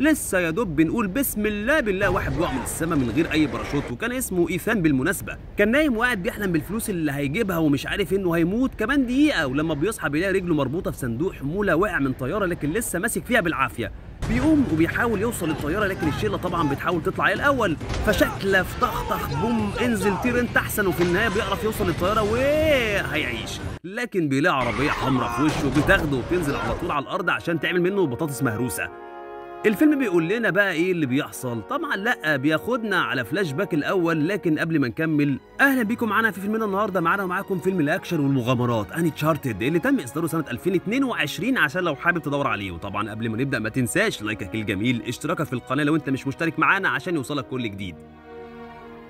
لسه يا دوب بنقول بسم الله بالله واحد وقع من السما من غير اي باراشوت، وكان اسمه ايثان بالمناسبه. كان نايم وقاعد بيحلم بالفلوس اللي هيجيبها ومش عارف انه هيموت كمان دقيقه، ولما بيصحى بيلاقي رجله مربوطه في صندوق حموله واقع من طياره لكن لسه ماسك فيها بالعافيه. بيقوم وبيحاول يوصل للطياره لكن الشله طبعا بتحاول تطلع هي الاول، فشكله في طخ بوم انزل طير انت احسن، وفي النهايه بيعرف يوصل للطياره وهيعيش. لكن بيلاقي عربيه حمراء في وشه بتاخده وبتنزل على طول على الارض عشان تعمل منه بطاطس مهروسه. الفيلم بيقول لنا بقى ايه اللي بيحصل؟ طبعا لا، بياخدنا على فلاش باك الاول. لكن قبل ما نكمل، اهلا بيكم معانا في فيلمنا النهارده. معانا ومعاكم فيلم الاكشن والمغامرات انشارتد اللي تم اصداره سنه 2022 عشان لو حابب تدور عليه. وطبعا قبل ما نبدا ما تنساش لايكك الجميل، اشتراكك في القناه لو انت مش مشترك معانا عشان يوصلك كل جديد.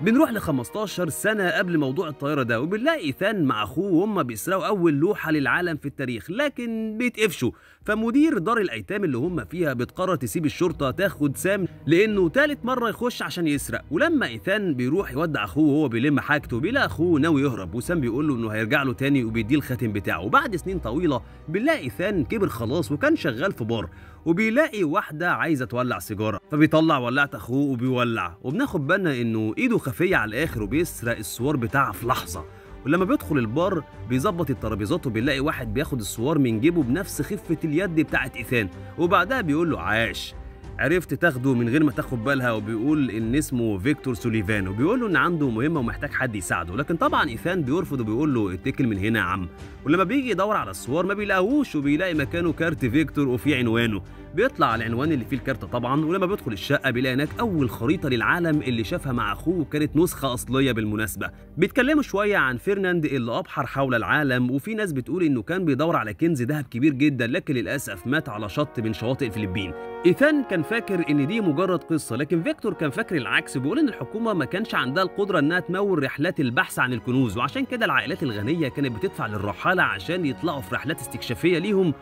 بنروح ل 15 سنة قبل موضوع الطيارة ده، وبنلاقي إيثان مع أخوه وهم بيسرقوا أول لوحة للعالم في التاريخ، لكن بيتقفشوا. فمدير دار الأيتام اللي هم فيها بتقرر تسيب الشرطة تاخد سام لأنه تالت مرة يخش عشان يسرق. ولما إيثان بيروح يودع أخوه وهو بيلم حاجته بيلاقي أخوه ناوي يهرب، وسام بيقول له إنه هيرجع له تاني وبيديه الخاتم بتاعه. وبعد سنين طويلة بنلاقي إيثان كبر خلاص وكان شغال في بار، وبيلاقي واحدة عايزة تولع سيجارة، فبيطلع ولعت أخوه وبيولع. وبناخد بالنا إنه إيده خفية على الآخر وبيسرق السوار بتاعها في لحظة. ولما بيدخل البار بيظبط الترابيزات وبيلاقي واحد بياخد السوار من جيبه بنفس خفة اليد بتاعت إيثان، وبعدها بيقول له عاش، عرفت تاخده من غير ما تاخد بالها. وبيقول ان اسمه فيكتور سوليفان، وبيقول له ان عنده مهمه ومحتاج حد يساعده. لكن طبعا ايثان بيرفض وبيقول له اتكل من هنا يا عم. ولما بيجي يدور على الصور ما بيلاقوش، وبيلاقي مكانه كارت فيكتور وفيه عنوانه. بيطلع على العنوان اللي فيه الكارت طبعا. ولما بيدخل الشقه بيلاقي هناك اول خريطه للعالم اللي شافها مع اخوه، وكانت نسخه اصليه بالمناسبه. بيتكلموا شويه عن فرناند اللي ابحر حول العالم، وفي ناس بتقول انه كان بيدور على كنز ذهب كبير جدا لكن للاسف مات على شط من شواطئ الفلبين. ايثان كان فاكر ان دي مجرد قصه، لكن فيكتور كان فاكر العكس. بيقول ان الحكومه ما كانش عندها القدره انها تمول رحلات البحث عن الكنوز، وعشان كده العائلات الغنيه كانت بتدفع للرحاله عشان يطلعوا في رحلات استكشافيه ليهم.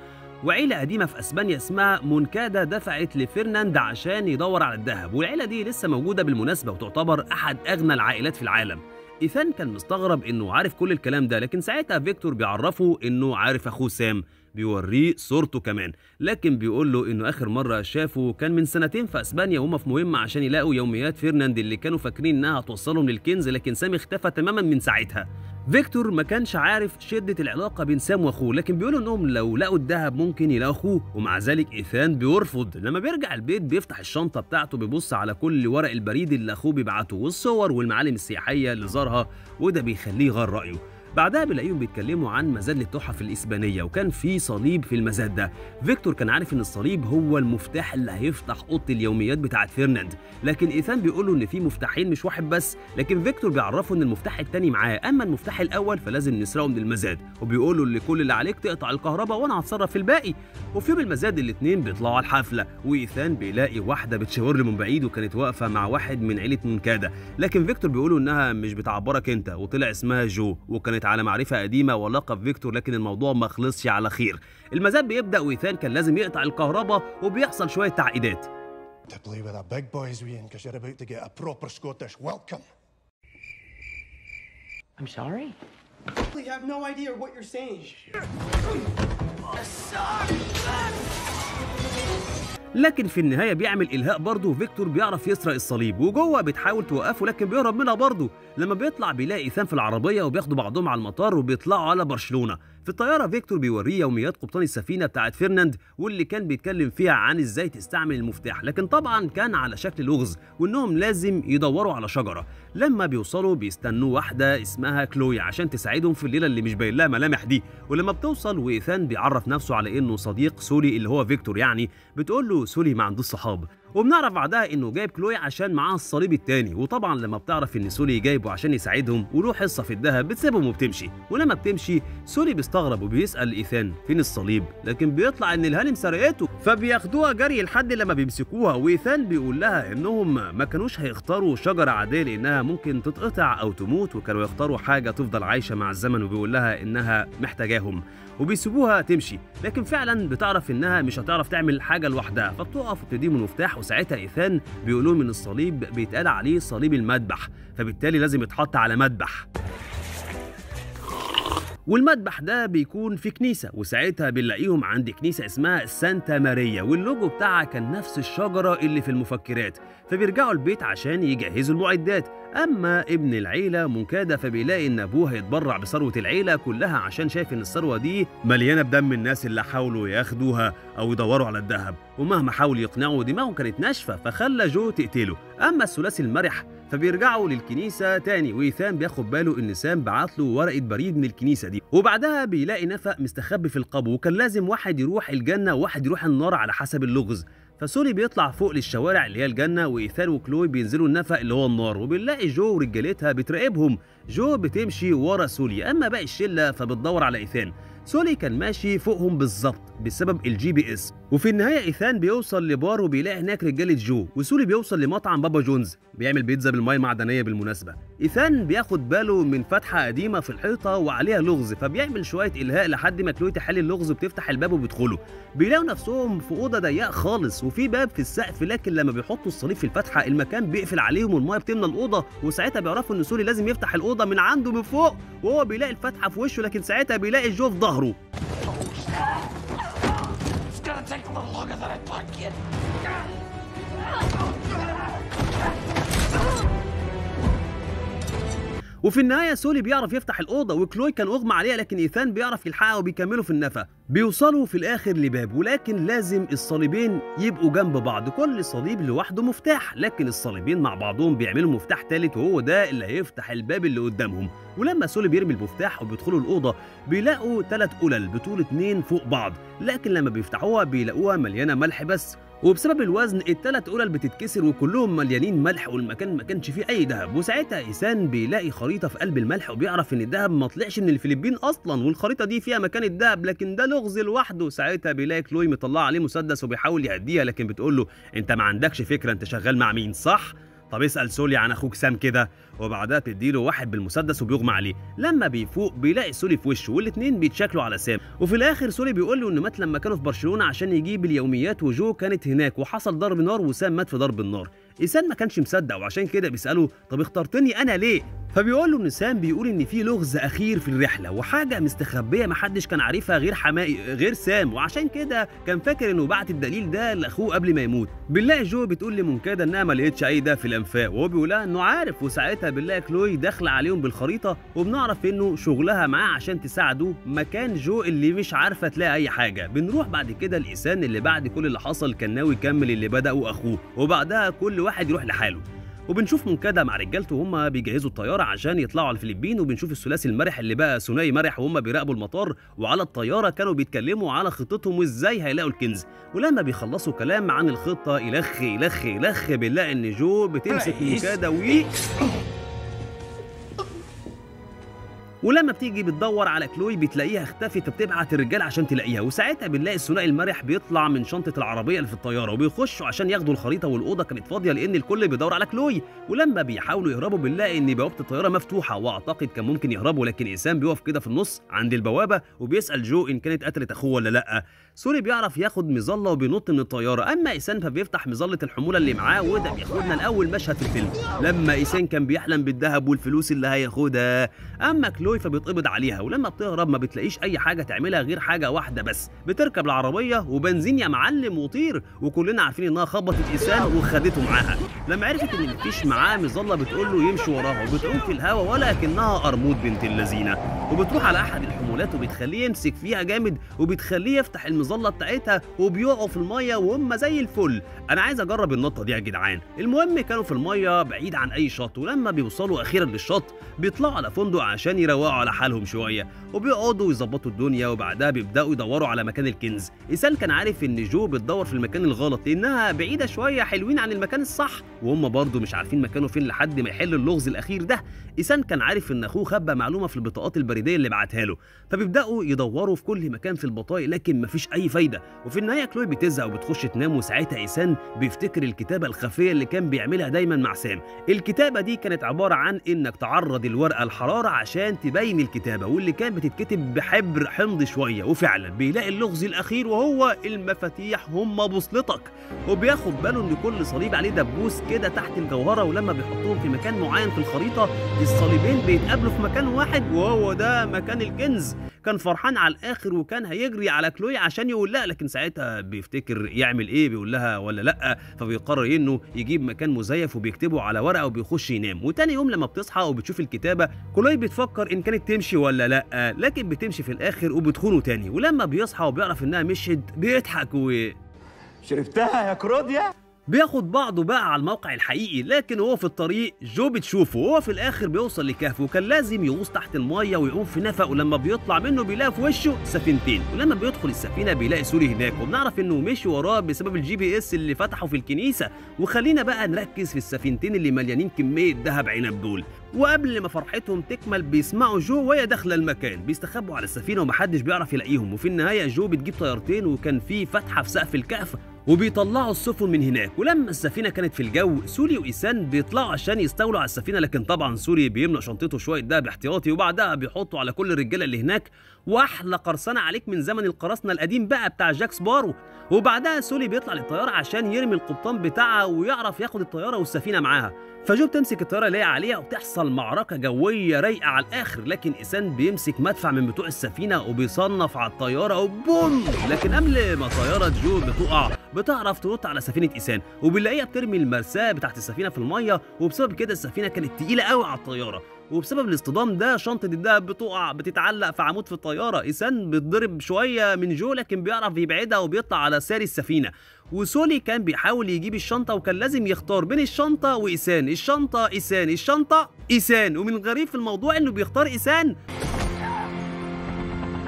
وعيله قديمه في اسبانيا اسمها مونكادا دفعت لفرناند عشان يدور على الذهب، والعيله دي لسه موجوده بالمناسبه وتعتبر احد اغنى العائلات في العالم. ايثان كان مستغرب انه عارف كل الكلام ده، لكن ساعتها فيكتور بيعرفه انه عارف اخوه سام، بيوريه صورته كمان. لكن بيقول له انه اخر مره شافه كان من سنتين في اسبانيا وهم في مهمه عشان يلاقوا يوميات فرناند اللي كانوا فاكرين انها هتوصلهم للكنز، لكن سام اختفى تماما من ساعتها. فيكتور ما كانش عارف شده العلاقه بين سام واخوه، لكن بيقولوا انهم لو لقوا الذهب ممكن يلاقوا اخوه، ومع ذلك ايثان بيرفض. لما بيرجع البيت بيفتح الشنطه بتاعته، بيبص على كل ورق البريد اللي اخوه بيبعته والصور والمعالم السياحيه اللي زارها، وده بيخليه يغير رايه. بعدها بيلاقيهم بيتكلموا عن مزاد للتحف الإسبانية، وكان في صليب في المزاد ده. فيكتور كان عارف ان الصليب هو المفتاح اللي هيفتح اوضه اليوميات بتاعت فرناند، لكن ايثان بيقول له ان في مفتاحين مش واحد بس. لكن فيكتور بيعرفه ان المفتاح التاني معاه، اما المفتاح الاول فلازم نسرقه من المزاد. وبيقول له اللي كل اللي عليك تقطع الكهرباء وانا هتصرف في الباقي. وفي يوم المزاد الاثنين بيطلعوا على الحفله، وايثان بيلاقي واحده بتشاور له من بعيد وكانت واقفه مع واحد من عيله مونكادا، لكن فيكتور بيقول له انها مش بتعبرك انت، وطلع اسمها جو، وكانت على معرفه قديمه ولقب فيكتور. لكن الموضوع ما خلصش على خير. المزاد بيبدا وايثان كان لازم يقطع الكهرباء وبيحصل شويه تعقيدات. I'm sorry. I have no idea what you're saying. لكن في النهايه بيعمل الهاء برضه، وفيكتور بيعرف يسرق الصليب، وجوه بتحاول توقفه لكن بيهرب منها برضه. لما بيطلع بيلاقي ايثان في العربيه وبياخدوا بعضهم على المطار وبيطلعوا على برشلونه. في الطياره فيكتور بيوريه يوميات قبطان السفينه بتاعت فرناند واللي كان بيتكلم فيها عن ازاي تستعمل المفتاح، لكن طبعا كان على شكل لغز وانهم لازم يدوروا على شجره. لما بيوصلوا بيستنوا واحده اسمها كلوي عشان تساعدهم في الليله اللي مش باين لها ملامح دي. ولما بتوصل وايثان بيعرف نفسه على انه صديق سولي اللي هو فيكتور يعني، بتقول له سولي ما عندوش صحاب. وبنعرف بعدها انه جايب كلوي عشان معاها الصليب التاني. وطبعا لما بتعرف ان سولي جايبه عشان يساعدهم وله حصه في الذهب بتسيبهم وبتمشي. ولما بتمشي سولي بيستغرب وبيسال ايثان فين الصليب، لكن بيطلع ان الهانم سرقته، فبياخدوها جري لحد لما بيمسكوها. وايثان بيقول لها انهم ما كانوش هيختاروا شجره عاديه لانها ممكن تتقطع او تموت، وكانوا يختاروا حاجه تفضل عايشه مع الزمن، وبيقول لها انها محتاجاهم وبيسيبوها تمشي. لكن فعلا بتعرف انها مش هتعرف تعمل حاجه لوحدها، فبتقف وبتديهم المفتاح. وساعتها ايثان بيقول لهم ان الصليب بيتقال عليه صليب المذبح، فبالتالي لازم يتحط على مذبح. والمذبح ده بيكون في كنيسة، وساعتها بنلاقيهم عند كنيسة اسمها سانتا ماريا، واللوجو بتاعها كان نفس الشجرة اللي في المفكرات. فبيرجعوا البيت عشان يجهزوا المعدات. أما ابن العيلة منكادة فبيلاقي إن أبوه هيتبرع بثروة العيلة كلها عشان شايف إن الثروة دي مليانة بدم الناس اللي حاولوا ياخدوها أو يدوروا على الذهب، ومهما حاول يقنعوا دماغه كانت ناشفة، فخلى جو تقتله. أما الثلاثي المرح فبيرجعوا للكنيسة تاني، وإيثان بياخد باله إن سام بعت له ورقة بريد من الكنيسة دي، وبعدها بيلاقي نفق مستخبي في القبو، وكان لازم واحد يروح الجنة وواحد يروح النار على حسب اللغز. فسولي بيطلع فوق للشوارع اللي هي الجنة، وإيثان وكلوي بينزلوا النفق اللي هو النار، وبنلاقي جو ورجالتها بتراقبهم. جو بتمشي ورا سولي، أما باقي الشلة فبتدور على إيثان. سولي كان ماشي فوقهم بالظبط بسبب الGPS. وفي النهايه ايثان بيوصل لبار وبيلاقي هناك رجاله جو، وسولي بيوصل لمطعم بابا جونز بيعمل بيتزا بالميه المعدنيه بالمناسبه. ايثان بياخد باله من فتحه قديمه في الحيطه وعليها لغز، فبيعمل شويه الهاء لحد ما كلوي تحل اللغز وبتفتح الباب وبيدخلوا. بيلاقوا نفسهم في اوضه ضيقه خالص وفي باب في السقف، لكن لما بيحطوا الصليب في الفتحه المكان بيقفل عليهم والميه بتملى الاوضه، وساعتها بيعرفوا ان سولي لازم يفتح الاوضه من عنده من فوق، وهو بيلاقي الفتحه في وشه، لكن ساعتها بيلاقي جو في ظهره. وفي النهايه سولي بيعرف يفتح الاوضه، وكلوي كان اغمى عليها لكن ايثان بيعرف يلحقها وبيكملوا في النفق. بيوصلوا في الاخر لباب، ولكن لازم الصليبين يبقوا جنب بعض، كل صليب لوحده مفتاح، لكن الصليبين مع بعضهم بيعملوا مفتاح ثالث وهو ده اللي هيفتح الباب اللي قدامهم. ولما سولي بيرمي المفتاح وبيدخلوا الاوضه بيلاقوا 3 قلل بطول 2 فوق بعض، لكن لما بيفتحوها بيلاقوها مليانه ملح بس، وبسبب الوزن ال3 قلل بتتكسر وكلهم مليانين ملح، والمكان ما كانش فيه اي ذهب. وساعتها ايثان بيلاقي خريطه في قلب الملح وبيعرف ان الذهب ما طلعش من الفلبين اصلا، والخريطه دي فيها مكان الذهب لكن ده لغز لوحده. ساعتها بيلاقي كلوي مطلع عليه مسدس وبيحاول يهديها، لكن بتقول له انت ما عندكش فكره انت شغال مع مين صح؟ طب اسال سولي عن اخوك سام كده، وبعدها بتديله واحد بالمسدس وبيغمى عليه. لما بيفوق بيلاقي سولي في وشه والاتنين بيتشكلوا على سام، وفي الاخر سولي بيقول له انه مات لما كانوا في برشلونه عشان يجيب اليوميات، وجو كانت هناك وحصل ضرب نار وسام مات في ضرب النار. ايثان ما كانش مصدق وعشان كده بيساله طب اخترتني انا ليه؟ فبيقول له ان سام بيقول ان في لغز اخير في الرحله وحاجه مستخبيه محدش كان عارفها غير سام، وعشان كده كان فاكر انه بعت الدليل ده لاخوه قبل ما يموت. بنلاقي جو بتقول لمنكادة انها ما لقيتش اي ده في الانفاق، وهو بيقول لها انه عارف، وساعتها بنلاقي كلوي داخله عليهم بالخريطه وبنعرف انه شغلها معاه عشان تساعده مكان جو اللي مش عارفه تلاقي اي حاجه. بنروح بعد كده لايثان اللي بعد كل اللي حصل كان ناوي يكمل اللي بدأه اخوه، وبعدها كل واحد يروح لحاله. وبنشوف منكادة مع رجالته وهم بيجهزوا الطياره عشان يطلعوا على الفلبين، وبنشوف الثلاثي المرح اللي بقى ثنائي مرح وهم بيراقبوا المطار، وعلى الطياره كانوا بيتكلموا على خطتهم وازاي هيلاقوا الكنز. ولما بيخلصوا كلام عن الخطه يلخ يلخ يلخ بنلاقي ان جو بتمسك منكادة ولما بتيجي بتدور على كلوي بتلاقيها اختفت، فبتبعت الرجال عشان تلاقيها. وساعتها بنلاقي الثنائي المرح بيطلع من شنطه العربيه اللي في الطياره وبيخشوا عشان ياخدوا الخريطه، والاوضه كانت فاضيه لان الكل بيدور على كلوي. ولما بيحاولوا يهربوا بنلاقي ان بوابه الطياره مفتوحه، واعتقد كان ممكن يهربوا، لكن ايثان بيقف كده في النص عند البوابه وبيسال جو ان كانت قتلت اخوه ولا لا. سوري بيعرف ياخد مظله وبينط من الطياره، اما ايثان فبيفتح مظله الحموله اللي معاه، وده بياخدنا لاول مشهد في الفيلم لما ايثان كان بيحلم بالذهب والفلوس اللي هياخدها. اما كلوي فبيتقبض عليها، ولما بتهرب ما بتلاقيش اي حاجه تعملها غير حاجه واحده بس، بتركب العربيه وبنزين يا معلم وطير، وكلنا عارفين انها خبطت ايثان وخدته معاها. لما عرفت ان مفيش معاه مظله بتقول له يمشي وراها، وبتقوم في الهوا ولكنها قرموط بنت اللذينه، وبتروح على احد الحمولات وبتخليه يمسك فيها جامد وبتخليه يفتح المظله بتاعتها، وبيقعوا في الميه وهم زي الفل. انا عايز اجرب النطه دي يا جدعان. المهم كانوا في الميه بعيد عن اي شط، ولما بيوصلوا اخيرا للشط بيطلعوا على فندق عشان يروقوا على حالهم شويه، وبيقعدوا يظبطوا الدنيا، وبعدها بيبداوا يدوروا على مكان الكنز. ايثان كان عارف ان جو بتدور في المكان الغلط لانها بعيده شويه حلوين عن المكان الصح، وهم برضه مش عارفين مكانه فين لحد ما يحل اللغز الاخير ده. ايثان كان عارف ان اخوه خبى معلومه في البطاقات البريديه اللي بعتها له، فبيبداوا يدوروا في كل مكان في البطايق لكن مفيش اي فايده. وفي النهايه كلوي بتزهق وبتخش تنام، وساعتها ايثان بيفتكر الكتابه الخفيه اللي كان بيعملها دايما مع سام. الكتابه دي كانت عباره عن انك تعرض الورقه للحراره عشان تبين الكتابه، واللي كان بتتكتب بحبر حمض شويه. وفعلا بيلاقي اللغز الاخير وهو المفاتيح هم بوصلتك، وبياخد باله ان كل صليب عليه دبوس كده تحت الجوهره، ولما بيحطوهم في مكان معين في الخريطه الصليبين بيتقابلوا في مكان واحد، وهو ده ده مكان الكنز. كان فرحان على الاخر وكان هيجري على كلوي عشان يقول لها، لكن ساعتها بيفتكر يعمل ايه، بيقول لها ولا لا، فبيقرر انه يجيب مكان مزيف وبيكتبه على ورقه وبيخش ينام. وتاني يوم لما بتصحى وبتشوف الكتابه، كلوي بتفكر ان كانت تمشي ولا لا، لكن بتمشي في الاخر وبتخونه تاني. ولما بيصحى وبيعرف انها مشيت بيضحك شربتها يا كروديا. بياخد بعضه بقى على الموقع الحقيقي. لكن وهو في الطريق جو بتشوفه وهو في الاخر بيوصل لكهف، وكان لازم يغوص تحت الميه ويقوم في نفق، ولما بيطلع منه بيلاقي في وشه سفينتين. ولما بيدخل السفينه بيلاقي سوري هناك، وبنعرف انه مشي وراه بسبب الGPS اللي فتحه في الكنيسه. وخلينا بقى نركز في السفينتين اللي مليانين كميه ذهب عنب دول. وقبل ما فرحتهم تكمل بيسمعوا جو وهي داخله المكان، بيستخبوا على السفينه ومحدش بيعرف يلاقيهم. وفي النهايه جو بتجيب طيارتين وكان في فتحه في سقف الكهف وبيطلعوا السفن من هناك. ولما السفينه كانت في الجو، سوري وايسان بيطلعوا عشان يستولوا على السفينه، لكن طبعا سوري بيملأ شنطته شويه دهب احتياطي وبعدها بيحطوا على كل الرجاله اللي هناك. واحلى قرصنه عليك من زمن القراصنه القديم بقى بتاع جاك سبارو. وبعدها سوري بيطلع للطياره عشان يرمي القبطان بتاعها ويعرف ياخد الطياره والسفينه معاها. فجو بتمسك الطياره اللي هي عليها وبتحصل معركه جويه رايقه على الاخر، لكن ايسان بيمسك مدفع من بتوع السفينه وبيصنف على الطياره وبوم. لكن قبل ما طياره جو بتقع بتعرف تنط على سفينه ايسان وبنلاقيها بترمي المرساه بتاعت السفينه في الميه، وبسبب كده السفينه كانت تقيله قوي على الطياره. وبسبب الاصطدام ده شنطه الدهب بتقع بتتعلق في عمود في الطياره. ايسان بيتضرب شويه من جو لكن بيعرف يبعدها وبيطلع على ساري السفينه. وسولي كان بيحاول يجيب الشنطه وكان لازم يختار بين الشنطه وايسان، الشنطه ايسان، الشنطه ايسان. ومن الغريب في الموضوع انه بيختار ايسان.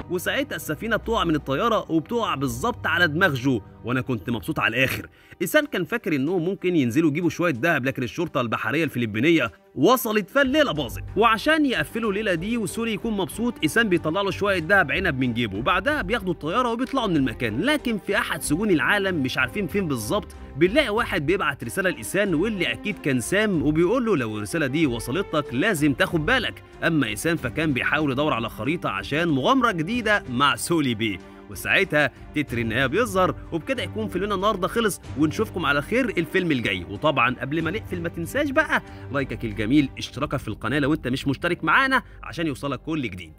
وساعتها السفينه بتقع من الطياره وبتقع بالظبط على دماغ جو، وانا كنت مبسوط على الاخر. ايسان كان فاكر انهم ممكن ينزلوا يجيبوا شويه دهب، لكن الشرطه البحريه الفلبينيه وصلت فالليله باظت. وعشان يقفلوا الليله دي وسوري يكون مبسوط، ايسان بيطلع له شويه دهب عنب من جيبه، وبعدها بياخدوا الطياره وبيطلعوا من المكان. لكن في احد سجون العالم مش عارفين فين بالظبط بنلاقي واحد بيبعت رساله لايسان، واللي اكيد كان سام، وبيقول له لو الرساله دي وصلتك لازم تاخد بالك. اما ايسان فكان بيحاول يدور على خريطه عشان مغامره جديده مع سولي بيه. وساعتها تتر النهايه بيظهر. وبكده يكون فيلمنا النهارده خلص، ونشوفكم على خير الفيلم الجاي. وطبعا قبل ما نقفل ما تنساش بقى لايكك الجميل، اشتراكك في القناه لو انت مش مشترك معانا عشان يوصلك كل جديد.